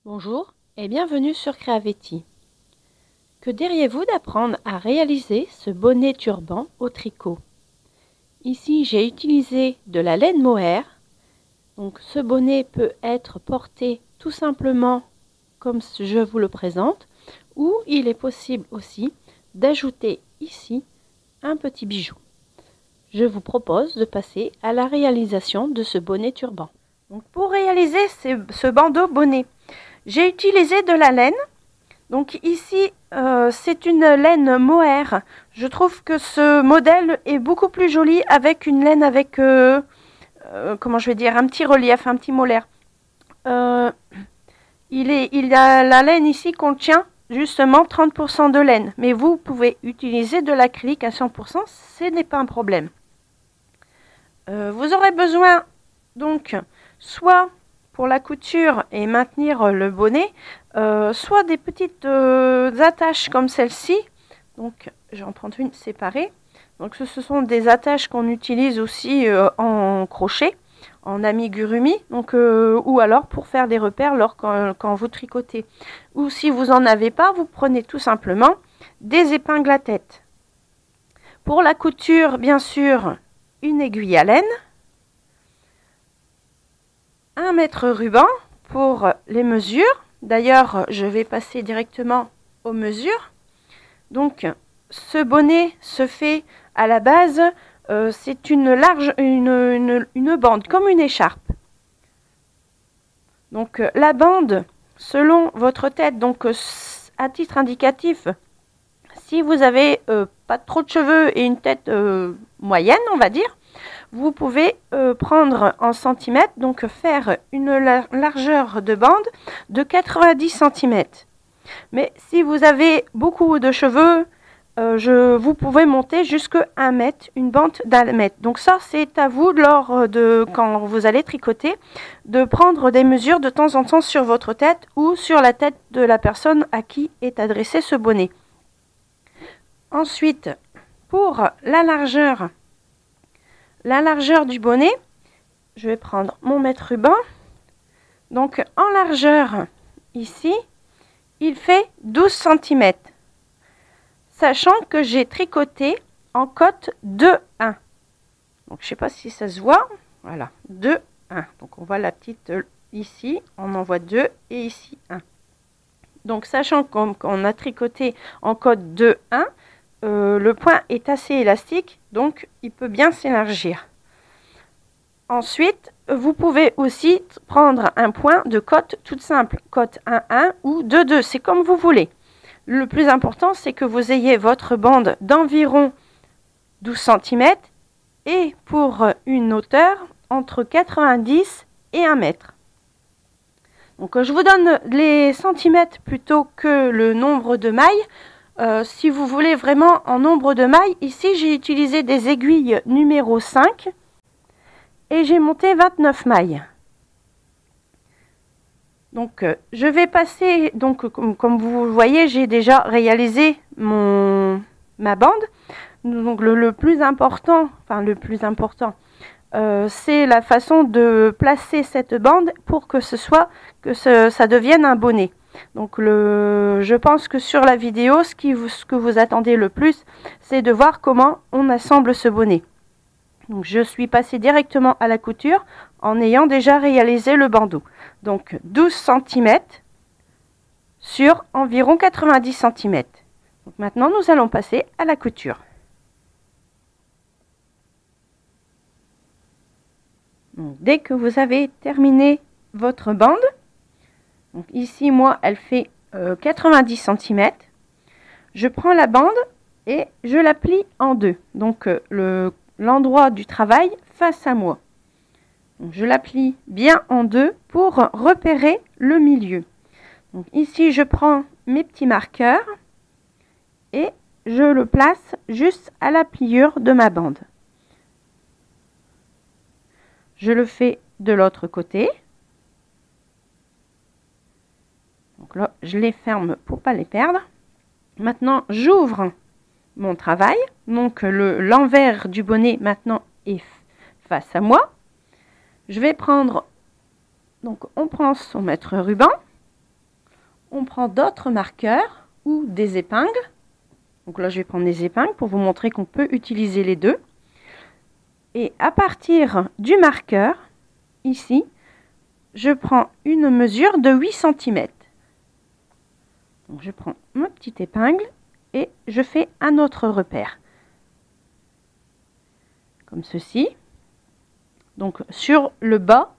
Bonjour et bienvenue sur Creavetti. Que diriez-vous d'apprendre à réaliser ce bonnet turban au tricot? Ici, j'ai utilisé de la laine mohair. Donc, ce bonnet peut être porté tout simplement comme je vous le présente, ou il est possible aussi d'ajouter ici un petit bijou. Je vous propose de passer à la réalisation de ce bonnet turban. Donc, pour réaliser ce bandeau bonnet, j'ai utilisé de la laine. Donc ici, c'est une laine mohair. Je trouve que ce modèle est beaucoup plus joli avec une laine avec, comment je vais dire, un petit relief, un petit molaire. La laine ici contient justement 30% de laine. Mais vous pouvez utiliser de l'acrylique à 100%, ce n'est pas un problème. Vous aurez besoin donc soit pour la couture et maintenir le bonnet, soit des petites attaches comme celle-ci. Donc j'en prends une séparée. Donc ce sont des attaches qu'on utilise aussi en crochet, en amigurumi, donc ou alors pour faire des repères quand vous tricotez. Ou si vous n'en avez pas, vous prenez tout simplement des épingles à tête. Pour la couture, bien sûr, une aiguille à laine, un mètre ruban pour les mesures. D'ailleurs, je vais passer directement aux mesures. Donc, ce bonnet se fait à la base, c'est une bande, comme une écharpe. Donc, la bande, selon votre tête, donc à titre indicatif, si vous avez pas trop de cheveux et une tête moyenne, on va dire, vous pouvez prendre en centimètres, donc faire une largeur de bande de 90 cm. Mais si vous avez beaucoup de cheveux, vous pouvez monter jusqu'à 1 mètre, une bande d'1 mètre. Donc ça, c'est à vous, quand vous allez tricoter, de prendre des mesures de temps en temps sur votre tête ou sur la tête de la personne à qui est adressé ce bonnet. Ensuite, pour la largeur du bonnet, je vais prendre mon mètre ruban. Donc en largeur, ici, il fait 12 cm. Sachant que j'ai tricoté en cote 2-1. Donc je ne sais pas si ça se voit. Voilà, 2-1. Donc on voit la petite ici, on en voit 2 et ici 1. Donc sachant qu'on a tricoté en cote 2-1, le point est assez élastique, donc il peut bien s'élargir. Ensuite, vous pouvez aussi prendre un point de cote toute simple, cote 1-1 ou 2-2, c'est comme vous voulez. Le plus important, c'est que vous ayez votre bande d'environ 12 cm et pour une hauteur entre 90 et 1 mètre. Donc je vous donne les centimètres plutôt que le nombre de mailles. Si vous voulez vraiment en nombre de mailles, ici j'ai utilisé des aiguilles numéro 5 et j'ai monté 29 mailles. Donc je vais passer, donc comme vous voyez, j'ai déjà réalisé ma bande. Donc le plus important, c'est la façon de placer cette bande pour que ça devienne un bonnet. Donc je pense que sur la vidéo, ce que vous attendez le plus, c'est de voir comment on assemble ce bonnet. Donc je suis passée directement à la couture en ayant déjà réalisé le bandeau. Donc 12 cm sur environ 90 cm. Donc maintenant nous allons passer à la couture. Donc, dès que vous avez terminé votre bande, donc ici moi elle fait 90 cm, je prends la bande et je la plie en deux. Donc l'endroit du travail face à moi. Donc, je la plie bien en deux pour repérer le milieu. Donc, ici, je prends mes petits marqueurs et je le place juste à la pliure de ma bande. Je le fais de l'autre côté. Donc là, je les ferme pour ne pas les perdre. Maintenant, j'ouvre mon travail. Donc l'envers du bonnet maintenant est face à moi. Je vais prendre, donc on prend son mètre ruban on prend d'autres marqueurs ou des épingles. Donc là, je vais prendre des épingles pour vous montrer qu'on peut utiliser les deux. Et à partir du marqueur, ici, je prends une mesure de 8 cm. Donc je prends ma petite épingle et je fais un autre repère. Comme ceci. Donc sur le bas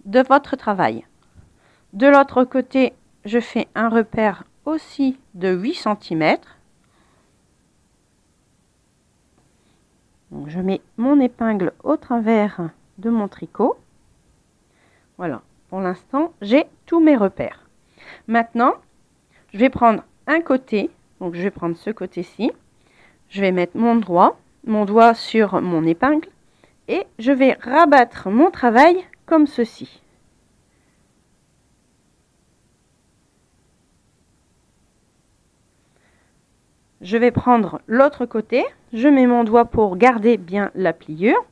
de votre travail. De l'autre côté, je fais un repère aussi de 8 cm. Donc je mets mon épingle au travers de mon tricot. Voilà, pour l'instant, j'ai tous mes repères. Maintenant, je vais prendre un côté, donc je vais prendre ce côté-ci. Je vais mettre mon doigt sur mon épingle et je vais rabattre mon travail comme ceci. Je vais prendre l'autre côté, je mets mon doigt pour garder bien la pliure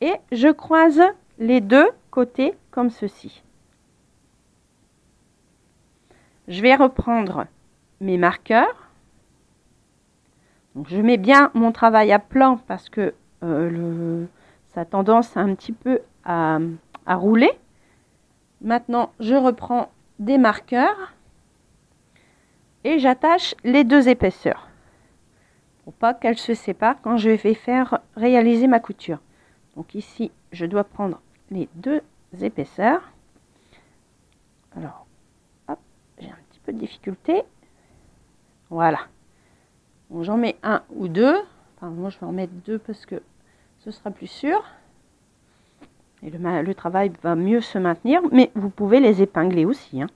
et je croise les deux côtés comme ceci. Je vais reprendre mes marqueurs. Donc, je mets bien mon travail à plat parce que ça a tendance un petit peu à rouler. Maintenant, je reprends des marqueurs et j'attache les deux épaisseurs pour pas qu'elles se séparent quand je vais faire réaliser ma couture. Donc ici, je dois prendre les deux épaisseurs. Alors, hop, j'ai un petit peu de difficulté. Voilà. J'en mets un ou deux. Enfin, moi, je vais en mettre deux parce que ce sera plus sûr. Et le travail va mieux se maintenir. Mais vous pouvez les épingler aussi, hein.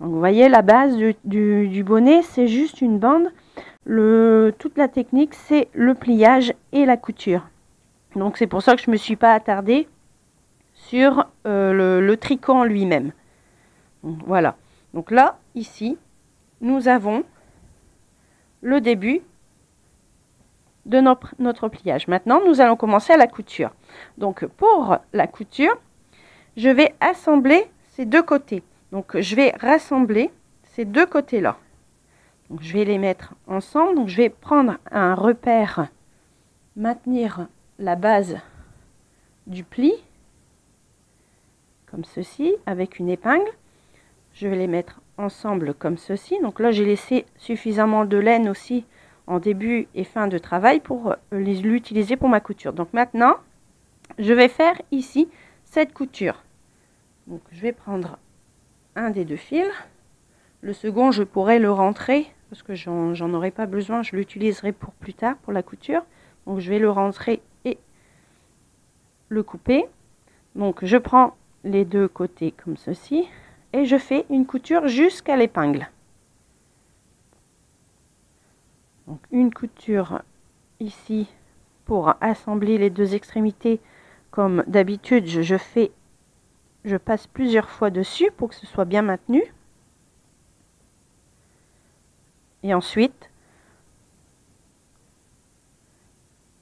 Donc, vous voyez, la base du bonnet, c'est juste une bande. Toute la technique, c'est le pliage et la couture. Donc, c'est pour ça que je ne me suis pas attardée sur le tricot en lui-même. Voilà. Donc là, ici, nous avons le début de notre pliage. Maintenant, nous allons commencer à la couture. Donc, pour la couture, je vais assembler ces deux côtés. Donc, je vais rassembler ces deux côtés-là. Donc, je vais les mettre ensemble. Donc, je vais prendre un repère, maintenir la base du pli, comme ceci, avec une épingle. Je vais les mettre ensemble comme ceci. Donc là, j'ai laissé suffisamment de laine aussi en début et fin de travail pour l'utiliser pour ma couture. Donc maintenant, je vais faire ici cette couture. Donc je vais prendre un des deux fils. Le second, je pourrais le rentrer parce que j'en aurai pas besoin. Je l'utiliserai pour plus tard pour la couture. Donc je vais le rentrer et le couper. Donc je prends les deux côtés comme ceci et je fais une couture jusqu'à l'épingle. Donc une couture ici pour assembler les deux extrémités. Comme d'habitude, je passe plusieurs fois dessus pour que ce soit bien maintenu. Et ensuite,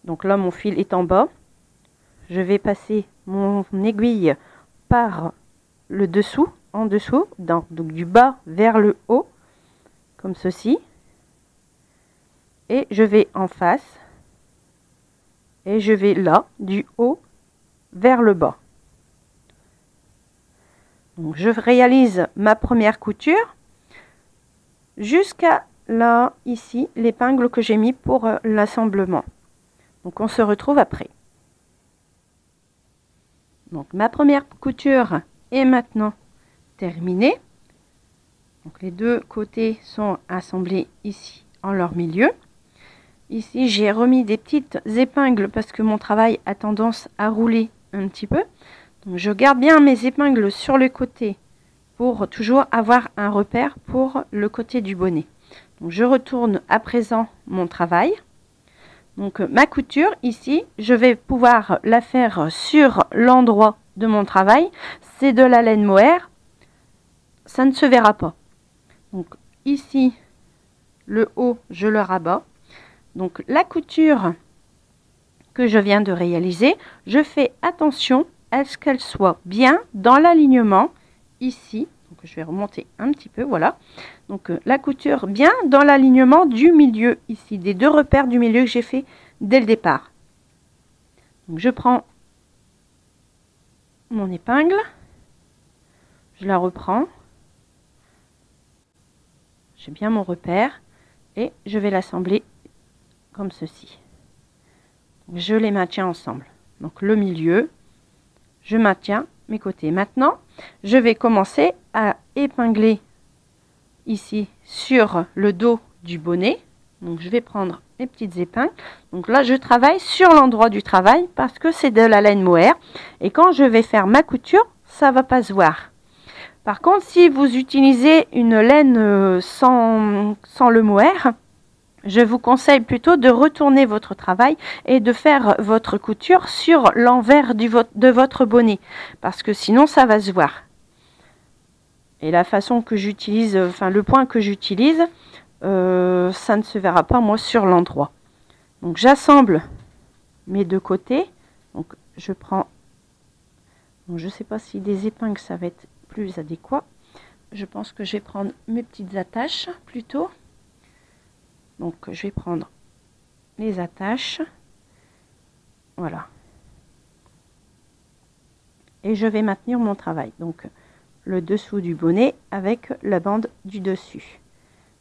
donc là mon fil est en bas, je vais passer mon aiguille par le dessous, en dessous, donc du bas vers le haut, comme ceci. Et je vais en face, et je vais là, du haut vers le bas. Donc je réalise ma première couture jusqu'à là, ici, l'épingle que j'ai mis pour l'assemblement. Donc on se retrouve après. Donc ma première couture est maintenant terminée. Donc les deux côtés sont assemblés ici en leur milieu. Ici j'ai remis des petites épingles parce que mon travail a tendance à rouler un petit peu. Donc je garde bien mes épingles sur le côté pour toujours avoir un repère pour le côté du bonnet. Donc je retourne à présent mon travail. Donc ma couture ici, je vais pouvoir la faire sur l'endroit de mon travail. C'est de la laine mohair, ça ne se verra pas. Donc ici, le haut, je le rabats. Donc la couture que je viens de réaliser, je fais attention à ce qu'elle soit bien dans l'alignement ici. Donc je vais remonter un petit peu, voilà. Donc la couture bien dans l'alignement du milieu ici, des deux repères du milieu que j'ai fait dès le départ. Donc je prends mon épingle, je la reprends, j'ai bien mon repère et je vais l'assembler comme ceci. Je les maintiens ensemble. Donc le milieu, je maintiens mes côtés. Maintenant, je vais commencer à épingler ici sur le dos du bonnet. Donc je vais prendre mes petites épingles. Donc là, je travaille sur l'endroit du travail parce que c'est de la laine mohair. Et quand je vais faire ma couture, ça va pas se voir. Par contre, si vous utilisez une laine sans le mohair, je vous conseille plutôt de retourner votre travail et de faire votre couture sur l'envers de votre bonnet. Parce que sinon, ça va se voir. Et la façon que j'utilise, enfin le point que j'utilise, ça ne se verra pas moi sur l'endroit. Donc j'assemble mes deux côtés. Donc je prends, bon, je ne sais pas si des épingles ça va être plus adéquat. Je pense que je vais prendre mes petites attaches plutôt. Donc je vais prendre les attaches, voilà, et je vais maintenir mon travail, donc le dessous du bonnet avec la bande du dessus.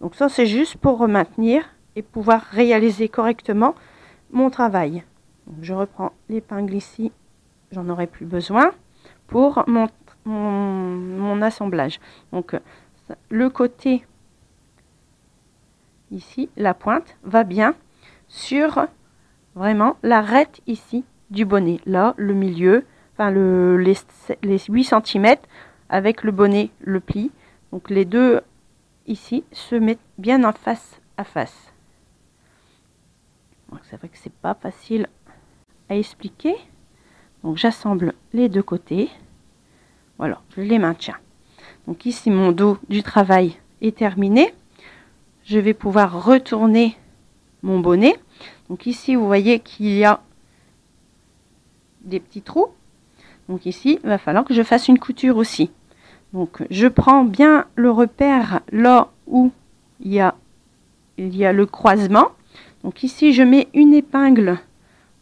Donc ça c'est juste pour maintenir et pouvoir réaliser correctement mon travail. Donc, je reprends l'épingle ici, j'en aurai plus besoin pour mon assemblage. Donc le côté ici, la pointe va bien sur vraiment l'arête ici du bonnet. Là, le milieu, enfin les 8 cm avec le bonnet, le pli. Donc les deux ici se mettent bien en face à face. C'est vrai que c'est pas facile à expliquer. Donc j'assemble les deux côtés. Voilà, je les maintiens. Donc ici, mon dos du travail est terminé. Je vais pouvoir retourner mon bonnet. Donc ici, vous voyez qu'il y a des petits trous. Donc ici, il va falloir que je fasse une couture aussi. Donc je prends bien le repère là où il y a le croisement. Donc ici, je mets une épingle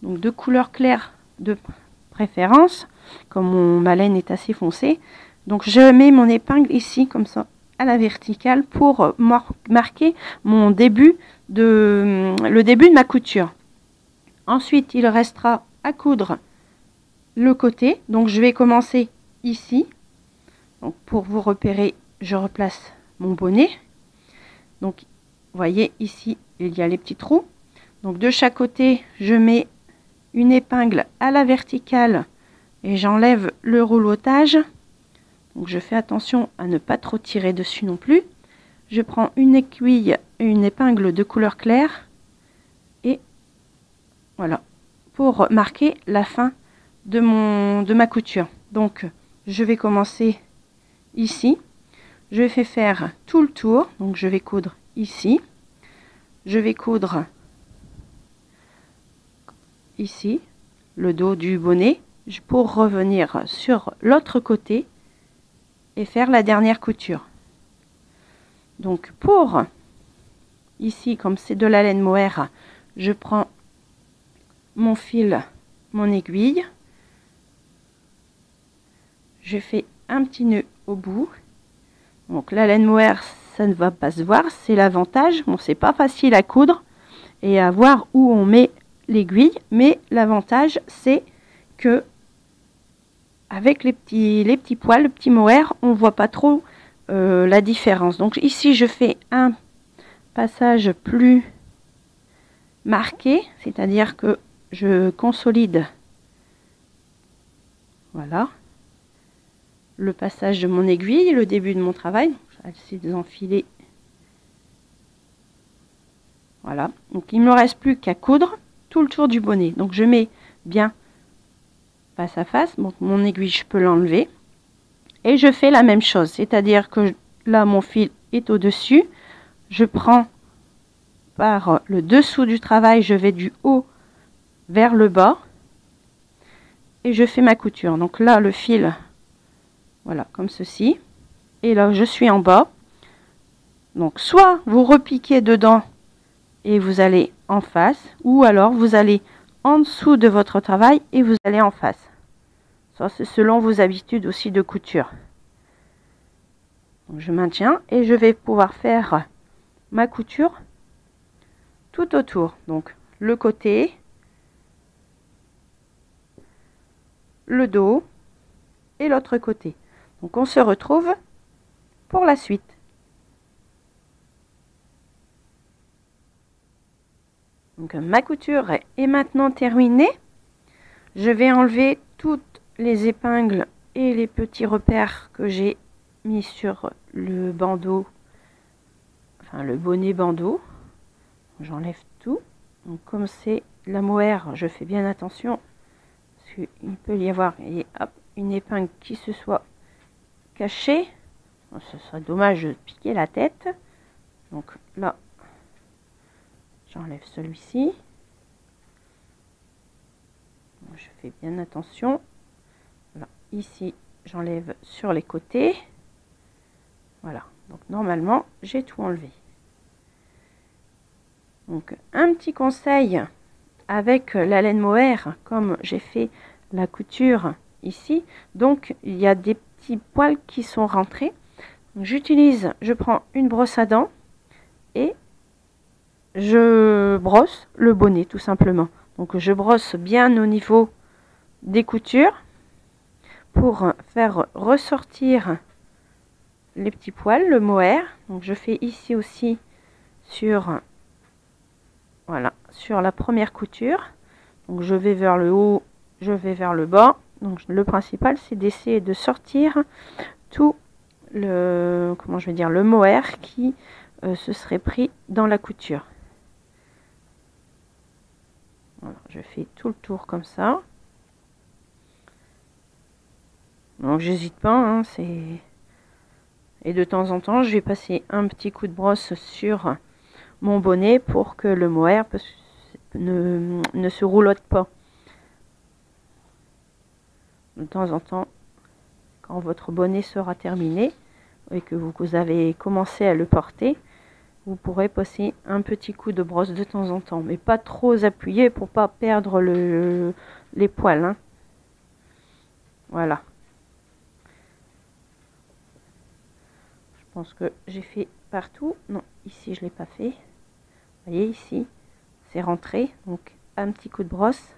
donc de couleur claire de préférence, comme ma laine est assez foncée. Donc je mets mon épingle ici comme ça à la verticale pour marquer le début de ma couture. Ensuite, il restera à coudre le côté. Donc je vais commencer ici. Donc pour vous repérer, je replace mon bonnet. Donc vous voyez ici, il y a les petits trous. Donc de chaque côté, je mets une épingle à la verticale et j'enlève le rouleautage. Donc je fais attention à ne pas trop tirer dessus non plus. Je prends une aiguille et une épingle de couleur claire et voilà, pour marquer la fin de ma couture. Donc je vais commencer ici. Je vais faire tout le tour. Donc je vais coudre ici. Je vais coudre ici le dos du bonnet pour revenir sur l'autre côté et faire la dernière couture. Donc pour ici, comme c'est de la laine mohair, je prends mon fil, mon aiguille, je fais un petit nœud au bout. Donc la laine mohair, ça ne va pas se voir, c'est l'avantage. Bon, c'est pas facile à coudre et à voir où on met l'aiguille, mais l'avantage c'est que avec les petits poils, le petit mohair, on voit pas trop la différence. Donc ici je fais un passage plus marqué, c'est-à-dire que je consolide, voilà, le passage de mon aiguille, le début de mon travail. Je vais essayer de l'enfiler. Voilà, donc il ne me reste plus qu'à coudre tout le tour du bonnet. Donc je mets bien face à face, donc mon aiguille je peux l'enlever et je fais la même chose, c'est-à-dire que là mon fil est au-dessus, je prends par le dessous du travail, je vais du haut vers le bas et je fais ma couture. Donc là, le fil, voilà, comme ceci. Et là, je suis en bas. Donc, soit vous repiquez dedans et vous allez en face, ou alors vous allez en dessous de votre travail et vous allez en face. Ça, c'est selon vos habitudes aussi de couture. Donc, je maintiens et je vais pouvoir faire ma couture tout autour. Donc, le côté, le dos et l'autre côté. Donc, on se retrouve pour la suite. Donc, ma couture est maintenant terminée. Je vais enlever toutes les épingles et les petits repères que j'ai mis sur le bandeau, enfin le bonnet bandeau. J'enlève tout. Donc, comme c'est la mohair, je fais bien attention parce qu'il peut y avoir une épingle qui se soit cachée. Bon, ce serait dommage de piquer la tête. Donc là, j'enlève celui-ci. Je fais bien attention. Voilà. Ici, j'enlève sur les côtés. Voilà. Donc normalement, j'ai tout enlevé. Donc un petit conseil avec la laine mohair, comme j'ai fait la couture ici. Donc il y a des petits poils qui sont rentrés. Je prends une brosse à dents et je brosse le bonnet tout simplement. Donc je brosse bien au niveau des coutures pour faire ressortir les petits poils, le mohair. Donc je fais ici aussi sur, voilà, sur la première couture. Donc je vais vers le haut, je vais vers le bas. Donc le principal c'est d'essayer de sortir tout le, comment je vais dire, le mohair qui se serait pris dans la couture. Voilà, je fais tout le tour comme ça. Donc j'hésite pas, hein, et de temps en temps je vais passer un petit coup de brosse sur mon bonnet pour que le mohair ne se roulotte pas. De temps en temps, quand votre bonnet sera terminé et que vous avez commencé à le porter, vous pourrez passer un petit coup de brosse de temps en temps, mais pas trop appuyé pour pas perdre les poils, hein. Voilà. Je pense que j'ai fait partout. Non, ici je l'ai pas fait. Vous voyez ici, c'est rentré. Donc un petit coup de brosse,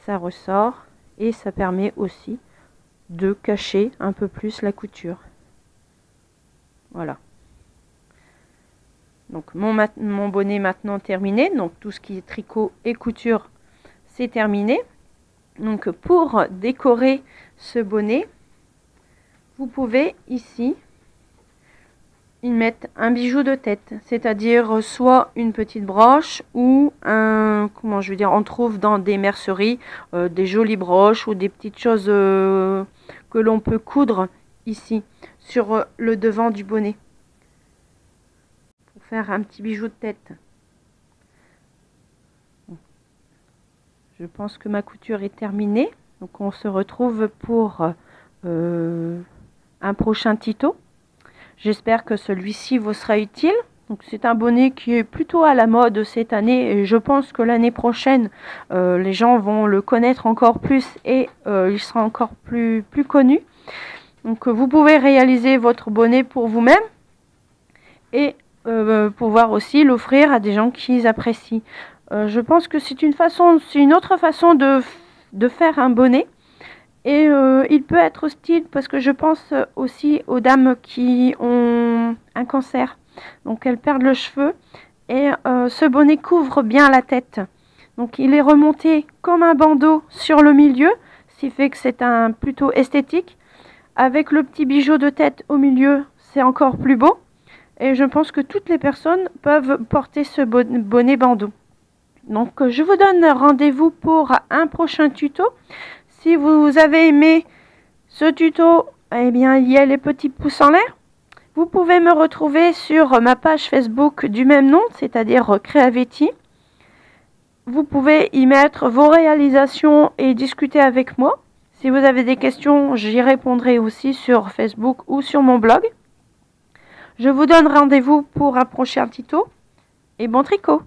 ça ressort et ça permet aussi de cacher un peu plus la couture. Voilà. Donc mon bonnet maintenant terminé. Donc tout ce qui est tricot et couture, c'est terminé. Donc pour décorer ce bonnet, vous pouvez ici y mettre un bijou de tête, c'est-à-dire soit une petite broche ou un, comment je veux dire, on trouve dans des merceries des jolies broches ou des petites choses que l'on peut coudre ici sur le devant du bonnet pour faire un petit bijou de tête. Je pense que ma couture est terminée, donc on se retrouve pour un prochain tuto. J'espère que celui-ci vous sera utile. Donc c'est un bonnet qui est plutôt à la mode cette année et je pense que l'année prochaine les gens vont le connaître encore plus et il sera encore plus connu. Donc vous pouvez réaliser votre bonnet pour vous-même et pouvoir aussi l'offrir à des gens qui apprécient. Je pense que c'est une autre façon de faire un bonnet. Et il peut être style parce que je pense aussi aux dames qui ont un cancer. Donc elles perdent le cheveu et ce bonnet couvre bien la tête. Donc il est remonté comme un bandeau sur le milieu, ce qui fait que c'est un plutôt esthétique. Avec le petit bijou de tête au milieu, c'est encore plus beau. Et je pense que toutes les personnes peuvent porter ce bonnet bandeau. Donc je vous donne rendez-vous pour un prochain tuto. Si vous avez aimé ce tuto, eh bien, il y a les petits pouces en l'air. Vous pouvez me retrouver sur ma page Facebook du même nom, c'est-à-dire Creavetti. vous pouvez y mettre vos réalisations et discuter avec moi. Si vous avez des questions, j'y répondrai aussi sur Facebook ou sur mon blog. Je vous donne rendez-vous pour un prochain tuto et bon tricot!